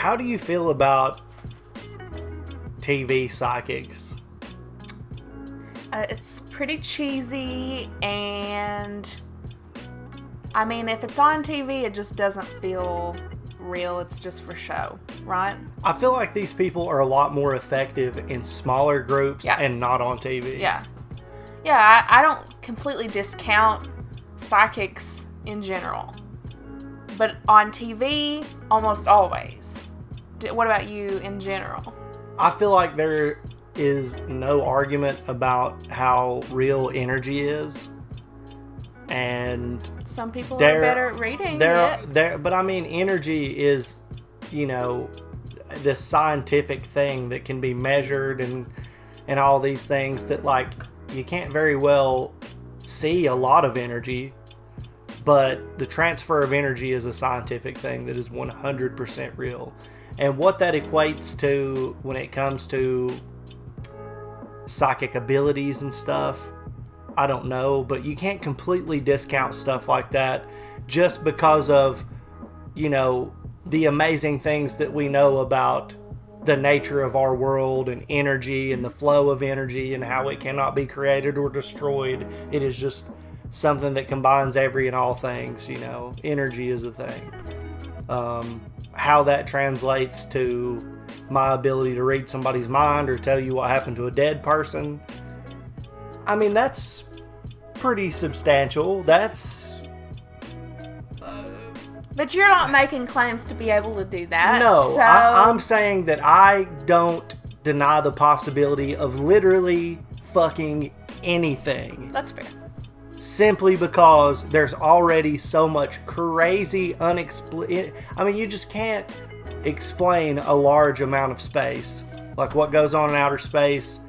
how do you feel about TV psychics? It's pretty cheesy, and I mean, if it's on TV, it just doesn't feel real. It's just for show, right? I feel like these people are a lot more effective in smaller groups and not on TV. Yeah. Yeah, I don't completely discount psychics in general. But on TV, almost always. What about you in general? I feel like there is no argument about how real energy is. And some people are better at reading it. But I mean, energy is, this scientific thing that can be measured and all these things that, like, you can't very well see a lot of energy, but the transfer of energy is a scientific thing that is 100% real. And what that equates to when it comes to psychic abilities and stuff, I don't know, but you can't completely discount stuff like that just because of, the amazing things that we know about the nature of our world and energy and the flow of energy and how it cannot be created or destroyed. It is just something that combines every and all things, Energy is a thing. How that translates to my ability to read somebody's mind or tell you what happened to a dead person, I mean, that's pretty substantial. But you're not making claims to be able to do that. No, so... I'm saying that I don't deny the possibility of literally fucking anything. That's fair. Simply because there's already so much crazy, you just can't explain a large amount of space. Like what goes on in outer space,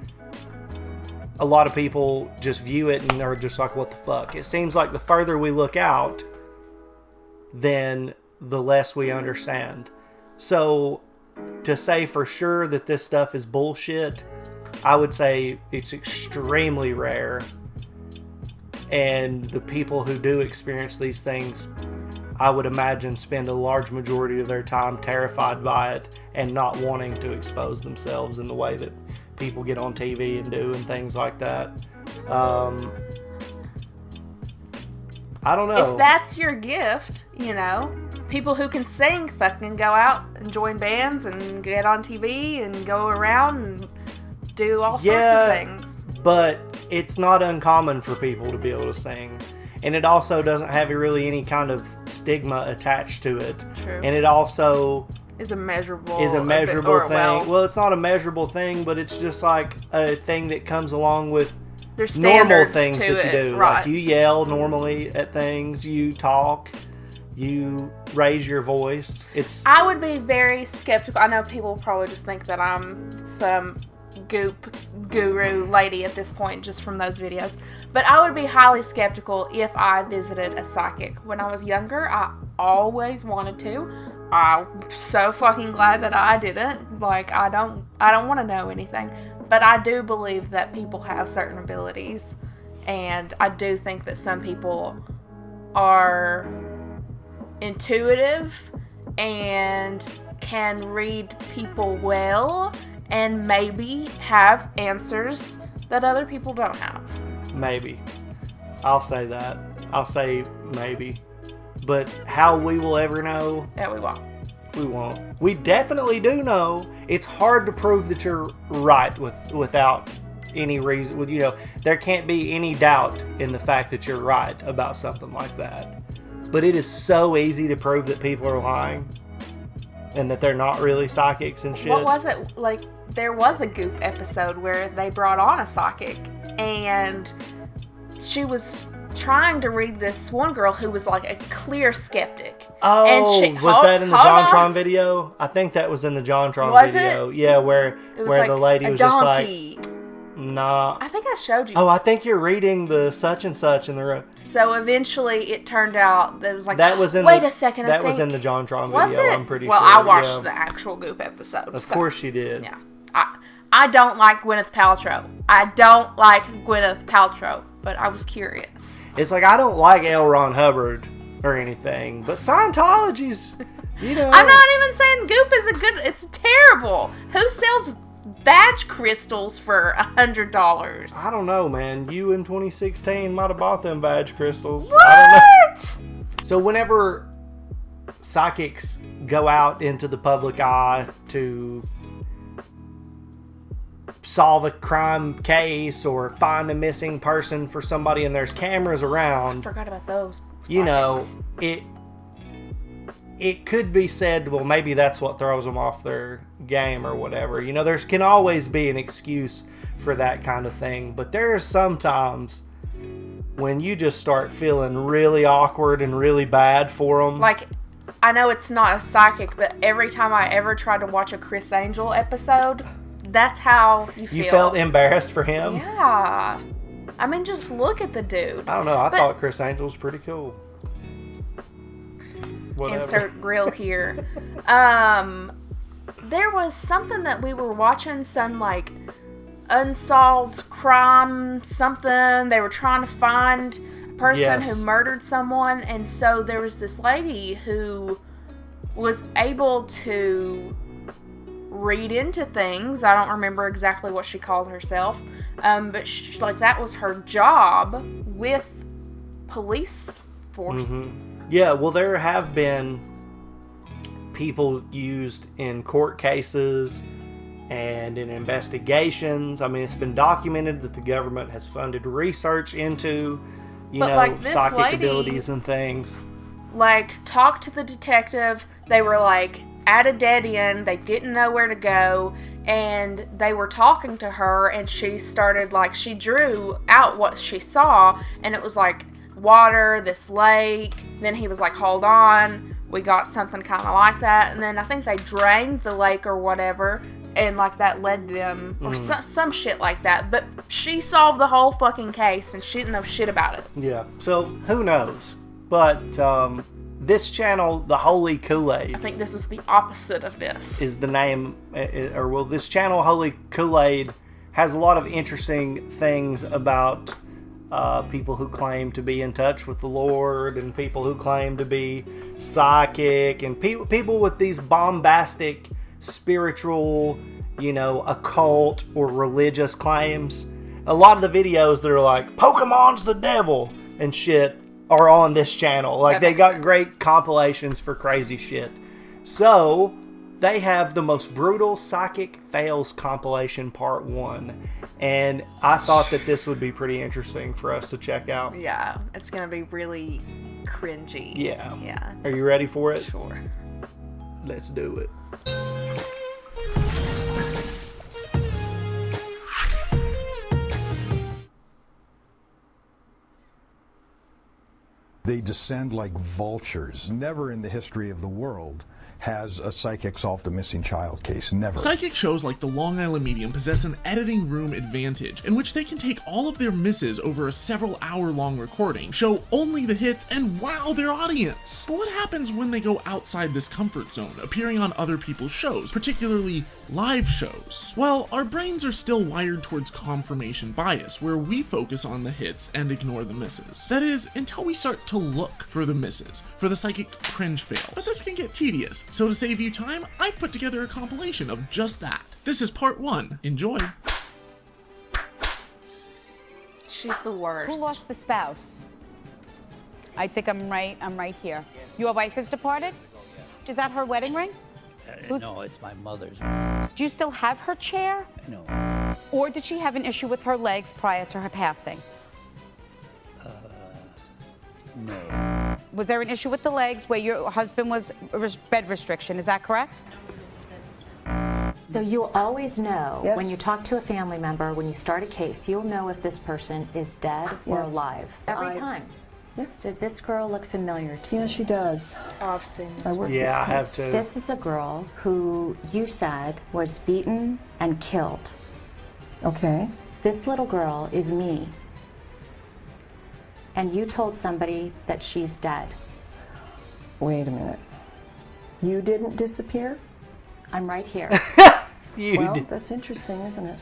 a lot of people just view it and are just like, what the fuck? It seems like the further we look out, then the less we understand. So to say for sure that this stuff is bullshit, I would say it's extremely rare. And the people who do experience these things, I would imagine, spend a large majority of their time terrified by it and not wanting to expose themselves in the way that people get on TV and do and things like that. I don't know. If that's your gift, people who can sing fucking go out and join bands and get on TV and go around and do all sorts of things. But it's not uncommon for people to be able to sing. And it also doesn't have really any kind of stigma attached to it. True. And it also is a measurable thing. Well, it's not a measurable thing, but it's just like a thing that comes along with there's normal things that you do. Right. Like you yell normally at things, you talk, you raise your voice. I would be very skeptical. I know people probably just think that I'm some goop guru lady at this point just from those videos, but I would be highly skeptical if I visited a psychic. When I was younger, I always wanted to. I'm so fucking glad that I didn't. Like, I don't want to know anything, but I do believe that people have certain abilities, and I do think that some people are intuitive and can read people well and maybe have answers that other people don't have. Maybe. I'll say that. I'll say maybe. But how we will ever know? Yeah, we won't. We won't. We definitely do know. It's hard to prove that you're right without any reason. There can't be any doubt in the fact that you're right about something like that. But it is so easy to prove that people are lying and that they're not really psychics and shit. What was it? Like, there was a Goop episode where they brought on a psychic, and she was trying to read this one girl who was like a clear skeptic. Oh, and was that in the JonTron video? I think that was in the JonTron video. It? Yeah, where like the lady was donkey. Just like, nah. I think I showed you. Oh, I think you're reading the such and such in the room. So eventually it turned out that it was like, that was in wait a second, that was in the JonTron video, was it? I'm pretty well, sure. I watched the actual Goop episode. Of course you did. Yeah. I don't like Gwyneth Paltrow. I don't like Gwyneth Paltrow, but I was curious. It's like, I don't like L. Ron Hubbard or anything, but Scientology's You know, I'm not even saying goop is it's terrible. Who sells badge crystals for $100? I don't know, man. You in 2016 might have bought them badge crystals. What? I don't know. So whenever psychics go out into the public eye to solve a crime case or find a missing person for somebody and there's cameras around, I forgot about those. you know, psychics. it could be said, well, maybe that's what throws them off their game or whatever. You know, there can always be an excuse for that kind of thing. But there are some times when you just start feeling really awkward and really bad for them. Like, I know it's not a psychic, but every time I ever tried to watch a Chris Angel episode, that's how you feel. You felt embarrassed for him? Yeah. I mean, just look at the dude. I don't know. I thought Chris Angel was pretty cool. Whatever. Insert grill here. There was something that we were watching, some like unsolved crime something. They were trying to find a person who murdered someone, and so there was this lady who was able to read into things. I don't remember exactly what she called herself, but that was her job with police force. Mm-hmm. Yeah, well, there have been people used in court cases and in investigations. I mean, it's been documented that the government has funded research into, psychic abilities and things. Like, talked to the detective. They were like at a dead end. They didn't know where to go, and they were talking to her, and she started she drew out what she saw, and it was like water, this lake. Then he was like, hold on, we got something kind of like that. And then I think they drained the lake or whatever, and that led them, or some shit like that. But she solved the whole fucking case, and she didn't know shit about it. Yeah, so who knows? But this channel, The Holy Kool-Aid, I think this is the opposite of this. Is the name, this channel, Holy Kool-Aid, has a lot of interesting things about people who claim to be in touch with the Lord, and people who claim to be psychic, and people with these bombastic spiritual, occult or religious claims. A lot of the videos that are like, Pokemon's the devil and shit are on this channel. They got great compilations for crazy shit. So they have the most brutal psychic fails compilation part 1. And I thought that this would be pretty interesting for us to check out. Yeah, it's going to be really cringy. Yeah. Yeah. Are you ready for it? Sure. Let's do it. They descend like vultures. Never in the history of the world has a psychic solved a missing child case. Never. Psychic shows like the Long Island Medium possess an editing room advantage in which they can take all of their misses over a several hour-long recording, show only the hits, and wow their audience. But what happens when they go outside this comfort zone, appearing on other people's shows, particularly live shows? Well, our brains are still wired towards confirmation bias, where we focus on the hits and ignore the misses. That is, until we start to look for the misses, for the psychic cringe fails. But this can get tedious. So to save you time, I've put together a compilation of just that. This is part 1. Enjoy. She's the worst. Who lost the spouse? I think I'm right here. Your wife has departed? Is that her wedding ring? No, it's my mother's. Do you still have her chair? No. Or did she have an issue with her legs prior to her passing? No. Was there an issue with the legs where your husband was bed restriction? Is that correct? So you'll always know when you talk to a family member, when you start a case, you'll know if this person is dead or alive. Every time. Yes. Does this girl look familiar to you? Yeah, she does. Oh, I've seen this. Yeah, I have to. This is a girl who you said was beaten and killed. Okay. This little girl is me. And you told somebody that she's dead. Wait a minute. You didn't disappear? I'm right here. You Well, did. that's interesting, isn't it?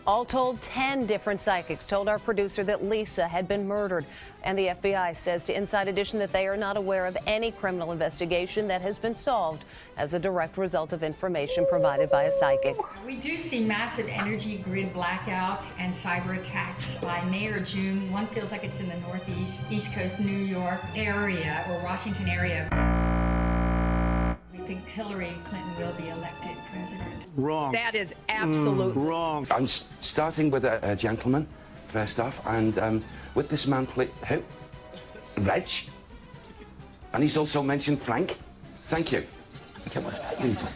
All told, 10 different psychics told our producer that Lisa had been murdered. And the FBI says to Inside Edition that they are not aware of any criminal investigation that has been solved as a direct result of information provided by a psychic. We do see massive energy grid blackouts and cyber attacks by May or June. One feels like it's in the Northeast, East Coast, New York area or Washington area. We think Hillary Clinton will be elected president. Wrong. That is absolutely wrong. I'm starting with a gentleman, first off, and with this man, who? Reg. And he's also mentioned Frank. Thank you. Okay, what's that uniform?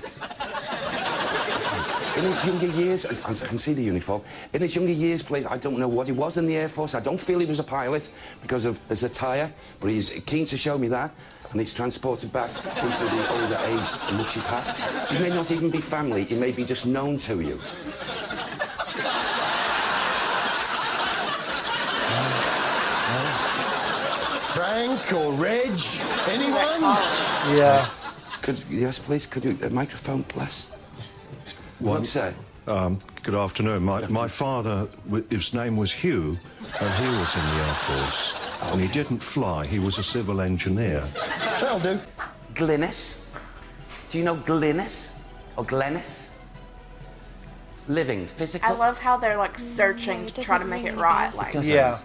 In his younger years, I can see the uniform. In his younger years, please, I don't know what he was in the Air Force. I don't feel he was a pilot because of his attire, but he's keen to show me that. And he's transported back into the older age in which he passed. He may not even be family, he may be just known to you. Frank or Reg? Anyone? Yeah. Yes, please, could you, a microphone, please? What say? Good afternoon. My father, his name was Hugh, and he was in the Air Force. And he didn't fly, he was a civil engineer. That'll do. Glynis? Do you know Glynis? Or Glennis? Living, physical? I love how they're like searching to try to make it right. Like, Yeah.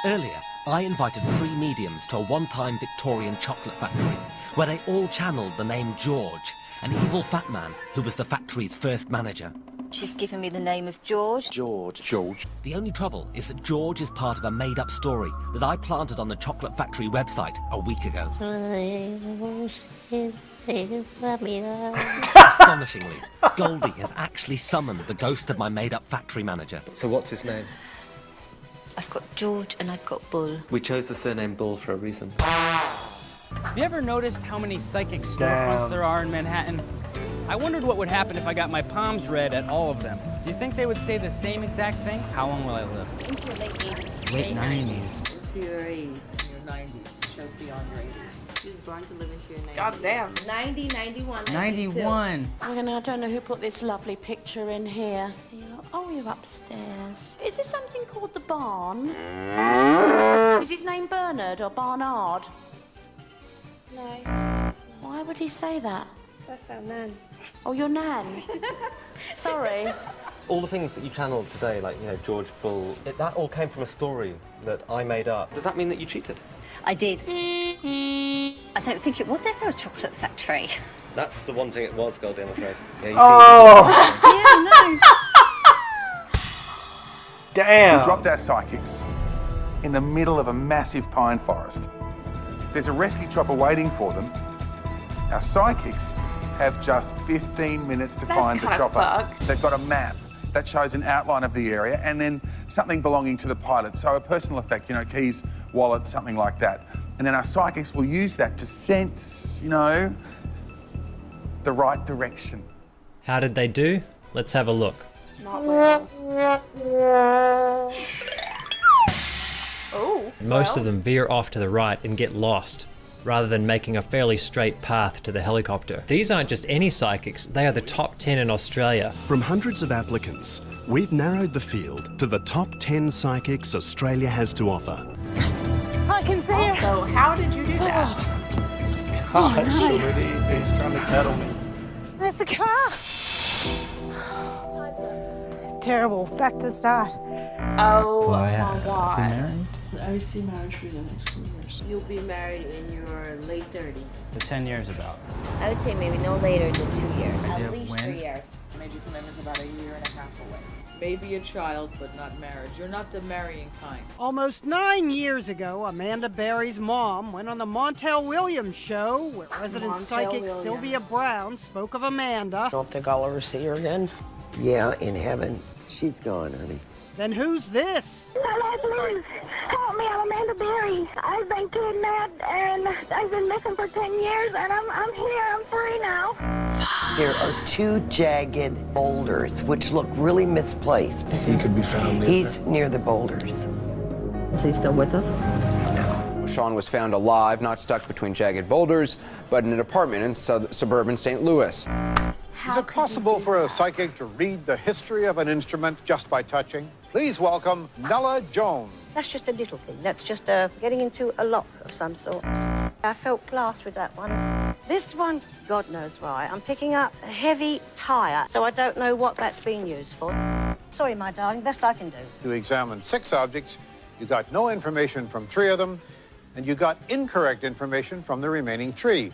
Earlier, I invited 3 mediums to a one-time Victorian chocolate factory, where they all channeled the name George, an evil fat man who was the factory's first manager. She's given me the name of George. George. The only trouble is that George is part of a made-up story that I planted on the chocolate factory website a week ago. Astonishingly, Goldie has actually summoned the ghost of my made-up factory manager. So what's his name? I've got George and I've got Bull. We chose the surname Bull for a reason. Have you ever noticed how many psychic storefronts there are in Manhattan? I wondered what would happen if I got my palms read at all of them. Do you think they would say the same exact thing? How long will I live? Into your late 80s. Late 90s. Into your 80s, in your 90s. Shows beyond your 80s. She's born to live into your 90s. God damn. 90, 91, 91. I don't know who put this lovely picture in here. Oh, you're upstairs. Is this something called the barn? Is his name Bernard or Barnard? No. Why would he say that? That's our nan. Oh, your nan? Sorry. All the things that you channeled today, like, George Bull, that all came from a story that I made up. Does that mean that you cheated? I did. I don't think it was ever a chocolate factory. That's the one thing it was, Goldie, I'm afraid. Yeah, Yeah, no. Damn. We dropped our psychics in the middle of a massive pine forest. There's a rescue chopper waiting for them. Our psychics have just 15 minutes to find the chopper. Fucked. They've got a map that shows an outline of the area and then something belonging to the pilot. So a personal effect, keys, wallet, something like that. And then our psychics will use that to sense, the right direction. How did they do? Let's have a look. Not well. Oh. Most of them veer off to the right and get lost, rather than making a fairly straight path to the helicopter. These aren't just any psychics, they are the top 10 in Australia. From hundreds of applicants, we've narrowed the field to the top 10 psychics Australia has to offer. I can see it. So how did you do that? Gosh, he's trying to cuddle me. It's a car. Terrible. Back to the start. Oh my God. I see marriage for the next 2 years. You'll be married in your late 30s. The 10 years about. I would say maybe no later than 2 years. At least when? 3 years. Major commitment's about a year and a half away. Maybe a child, but not marriage. You're not the marrying kind. Almost 9 years ago, Amanda Berry's mom went on the Montel Williams show, where resident psychic Sylvia Brown spoke of Amanda. I don't think I'll ever see her again. Yeah, in heaven. She's gone, honey. Then who's this? Please, help me, I'm Amanda Berry. I've been kidnapped and I've been missing for 10 years and I'm here, I'm free now. There are 2 jagged boulders, which look really misplaced. He could be found near He's near the boulders. Is he still with us? Sean was found alive, not stuck between jagged boulders, but in an apartment in suburban St. Louis. How Is it possible for a psychic to read the history of an instrument just by touching? Please welcome Nella Jones. That's just a little thing. That's just getting into a lock of some sort. I felt class with that one. This one, God knows why. I'm picking up a heavy tyre, so I don't know what that's being used for. Sorry, my darling, best I can do. You examined 6 objects, you got no information from 3 of them, and you got incorrect information from the remaining 3.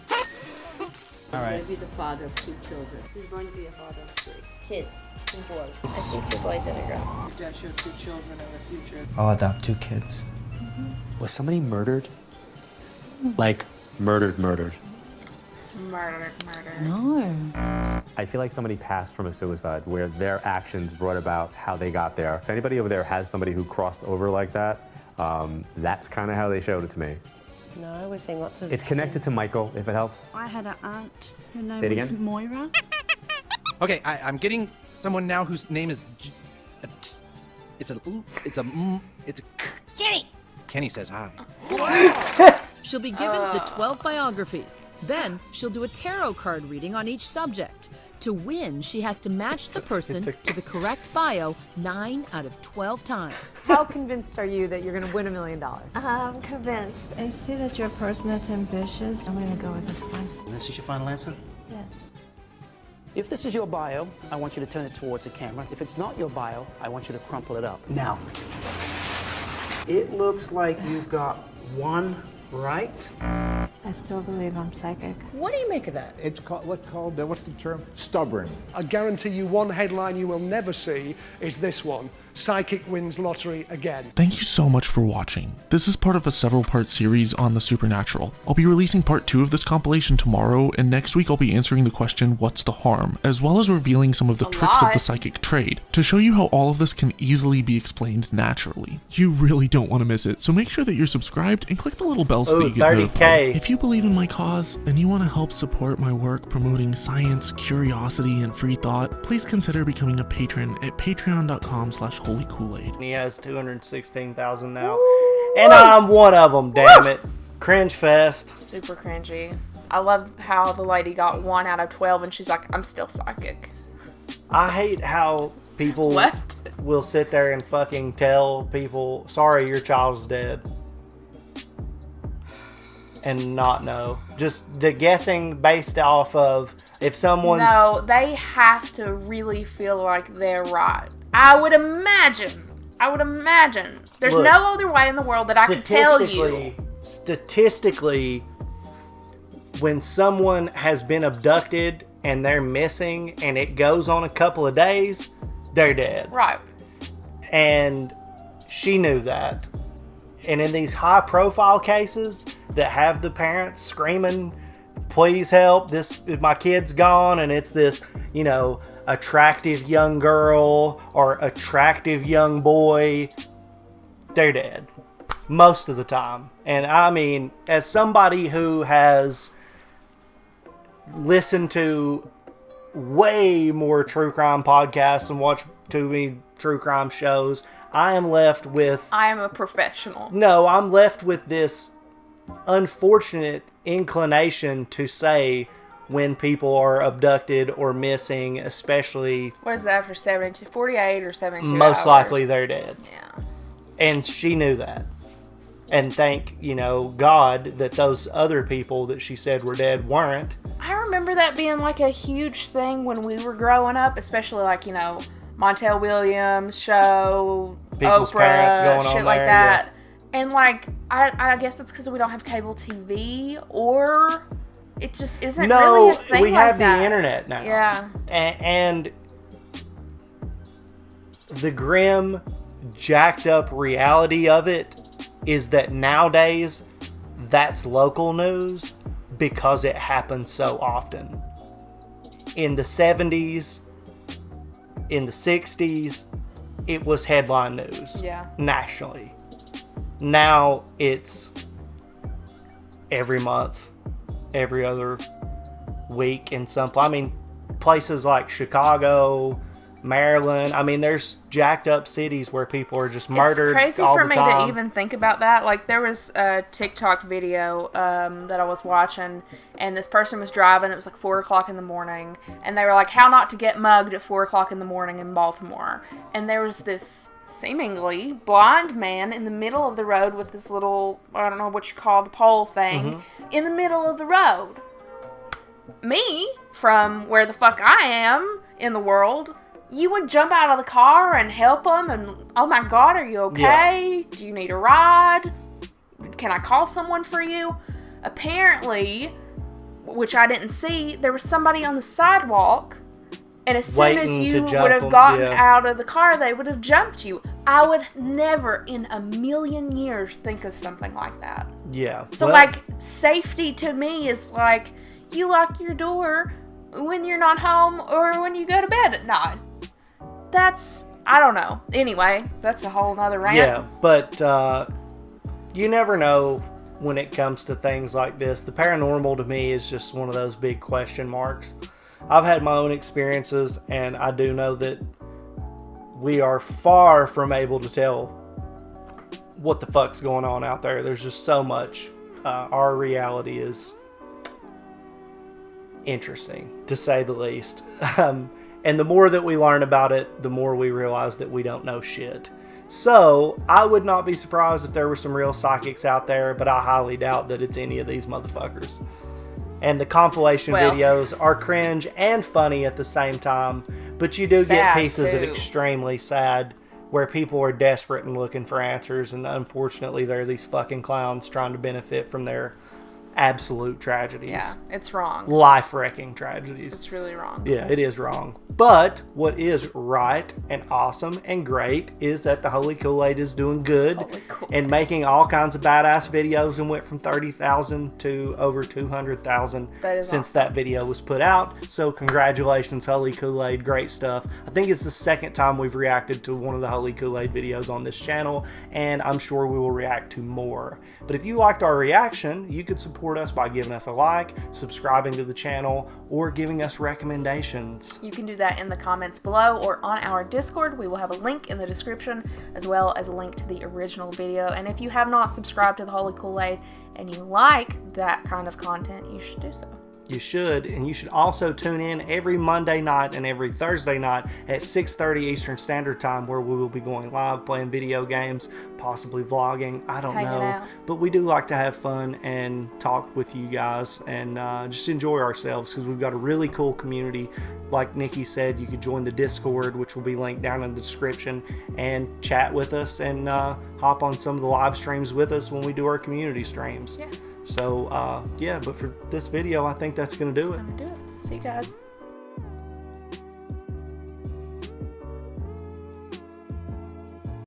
All right. Maybe the father of 2 children. He's going to be a father of 3 kids, 2 boys. I see 2 boys and a girl. Your dad showed 2 children in the future. I'll adopt 2 kids. Was somebody murdered? Like, murdered? Murdered. No. I feel like somebody passed from a suicide where their actions brought about how they got there. If anybody over there has somebody who crossed over like that, that's kind of how they showed it to me. No, I was saying lots of It's connected to Michael, if it helps. I had an aunt. Her name Say it was again? Moira. Okay, I'm getting someone now whose name is. It's a. Kenny. Kenny says hi. She'll be given the 12 biographies. Then she'll do a tarot card reading on each subject. To win, she has to match the person to the correct bio 9 out of 12 times. How convinced are you that you're going to win $1 million? I'm convinced. I see that you're a person that's ambitious. I'm going to go with this one. This is your final answer? Yes. If this is your bio, I want you to turn it towards the camera. If it's not your bio, I want you to crumple it up. Now, it looks like you've got 1 right. I still believe I'm psychic. What do you make of that? It's called, what's the term? Stubborn. I guarantee you one headline you will never see is this one. Psychic wins lottery again. Thank you so much for watching. This is part of a several-part series on the supernatural. I'll be releasing part 2 of this compilation tomorrow, and next week I'll be answering the question, what's the harm, as well as revealing some of the tricks of the psychic trade, to show you how all of this can easily be explained naturally. You really don't want to miss it, so make sure that you're subscribed and click the little bell so that you get notified. If you believe in my cause, and you want to help support my work promoting science, curiosity, and free thought, please consider becoming a patron at patreon.com/Holy Kool-Aid. He has 216,000 now. And I'm one of them, damn it. Cringe fest. Super cringy. I love how the lady got 1 out of 12 and she's like, I'm still psychic. I hate how people will sit there and fucking tell people, sorry, your child's dead. And not know. Just the guessing based off of if someone's... No, they have to really feel like they're right. I would imagine. There's Look, no other way in the world that I can tell you. Statistically, when someone has been abducted and they're missing and it goes on a couple of days, they're dead. Right. And she knew that. And in these high profile cases that have the parents screaming, please help, my kid's gone, and it's this, attractive young girl or attractive young boy, they're dead most of the time. And I mean, as somebody who has listened to way more true crime podcasts and watched too many true crime shows, I am left with... I am a professional. No, I'm left with this unfortunate inclination to say when people are abducted or missing, especially... What is it, after 48 or 72 most hours? likely they're dead. Yeah. And she knew that. And thank, God that those other people that she said were dead weren't. I remember that being like a huge thing when we were growing up, especially like, Montel Williams show, People's Oprah, parents going shit on like there, that. Yeah. And like, I guess it's because we don't have cable TV, or it just isn't really a thing. We have like the internet now. Yeah. And the grim, jacked up reality of it is that nowadays that's local news because it happens so often. In the 70s, in the 60s, it was headline news. Yeah. Nationally. Now it's every month, every other week in some... places like Chicago, Maryland. I mean, there's jacked up cities where people are just murdered. It's crazy all for the me time. to even think about that. Like, there was a TikTok video that I was watching, and this person was driving. It was like 4 o'clock in the morning, and they were like, how not to get mugged at 4 o'clock in the morning in Baltimore. And there was this seemingly blind man in the middle of the road with this little, I don't know what you call the pole thing, in the middle of the road. Me, from where the fuck I am in the world, you would jump out of the car and help them, and oh my god, are you okay? Yeah. Do you need a ride? Can I call someone for you? Apparently, which I didn't see, there was somebody on the sidewalk, and as soon as you would have gotten out of the car, they would have jumped you. I would never in a million years think of something like that. Yeah. So, like, safety to me is like, you lock your door when you're not home or when you go to bed at night. That's, I don't know. Anyway, that's a whole nother rant. Yeah, but you never know when it comes to things like this. The paranormal to me is just one of those big question marks. I've had my own experiences, and I do know that we are far from able to tell what the fuck's going on out there. There's just so much. Our reality is interesting, to say the least. And the more that we learn about it, the more we realize that we don't know shit. So, I would not be surprised if there were some real psychics out there, but I highly doubt that it's any of these motherfuckers. And the compilation videos are cringe and funny at the same time, but you do get pieces of extremely sad where people are desperate and looking for answers, and unfortunately there are these fucking clowns trying to benefit from their absolute tragedies. Yeah, it's wrong. Life-wrecking tragedies. It's really wrong. Yeah, it is wrong. But what is right and awesome and great is that the Holy Kool-Aid is doing good and making all kinds of badass videos, and went from 30,000 to over 200,000 since that video was put out. So congratulations, Holy Kool-Aid. Great stuff. I think it's the second time we've reacted to one of the Holy Kool-Aid videos on this channel, and I'm sure we will react to more. But if you liked our reaction, you could support us by giving us a like, subscribing to the channel, or giving us recommendations. You can do that in the comments below or on our Discord. We will have a link in the description, as well as a link to the original video. And if you have not subscribed to the Holy Kool-Aid and you like that kind of content, you should do so. You should, and you should also tune in every Monday night and every Thursday night at 6:30 Eastern Standard Time, where we will be going live, playing video games, possibly vlogging, I don't know. But we do like to have fun and talk with you guys and just enjoy ourselves, because we've got a really cool community. Like Nikki said, you could join the Discord, which will be linked down in the description, and chat with us and hop on some of the live streams with us when we do our community streams. Yes. So, yeah, but for this video, I think that's going to do it. See you guys.